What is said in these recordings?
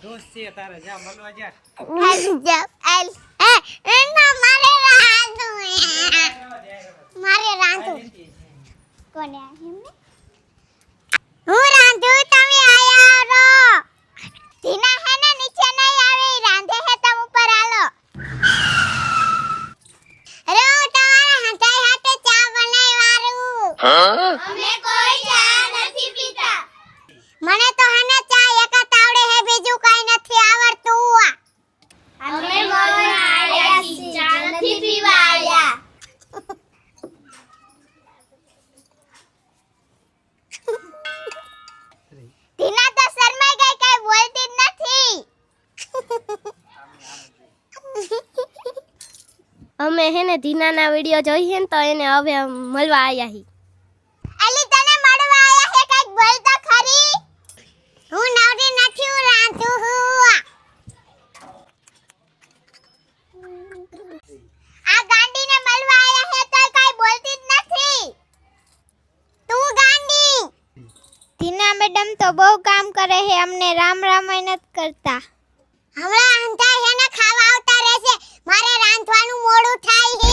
દોસ્ત છે તારે જા મળવા જા મારે રાંધું કોને એમને હું રાંધું તમે આયા રો ધીના હે ને નીચે નહીં આવે રાંધે હે તમ ઉપર આલો અરે હું તમારા હંતાઈ હાથે ચા બનાવવારું અમે કોઈ ચા નથી પીતા મને તો હને ચા એક આવડે હે બીજું કાઈ નથી આવડતું અમે મોના આયા છી ચા નથી પીવા આયા ધીના તો શરમાઈ ગઈ કઈ બોલતી જ નથી અમે હે ને ધીનાના વિડિયો જોઈએ ને તો એને હવે મળવા આયા હી અલી તને મળવા આયા હે કઈક બોલ તો ખરી હું નવરી નથી હું રાંધું હું આ ગાંડીને મળવા આયા હે તો કઈ બોલતી જ નથી તું ગાંડી ધીના મેડમ તો બહુ કામ કરે હે અમને રામ રામાયણ જ કરતા હમણાં અંધા હે ને ખાવા આવતા રહેશે મારે રાંધવાનું મોડું થાય હે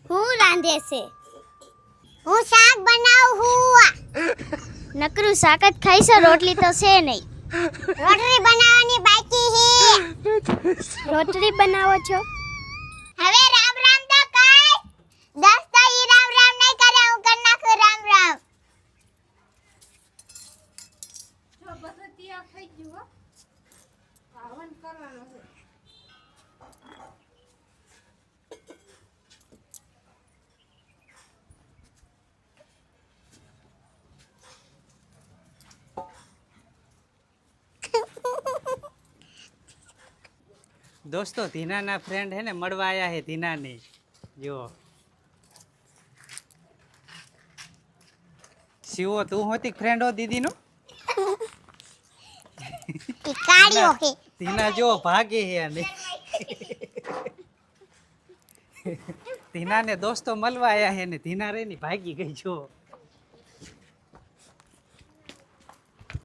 હું રાંધે છે હું શાક બનાવું હું નકરું શાક જ ખાઈશ રોટલી તો છે નહીં રોટલી બનાવવાની બાકી હે રોટલી બનાવો છો હવે રામ રામ તો કઈ દસ તો ઈ રામ રામ નહીં કરે હું કર નાખું રામ રામ જો બધું તૈયાર થઈ ગયું હો હવન કરવાનો છે દોસ્તો ધીનાના ફ્રેન્ડ હે ને મળવા આયા હે ધીનાને જો શિવો તું હોતી ફ્રેન્ડ હો દીદીનો ઈ કાળિયો હે ધીના જો ભાગે હે અને ધીનાને દોસ્તો મળવા આયા હે ને ધીના રે ની ભાગી ગઈ જો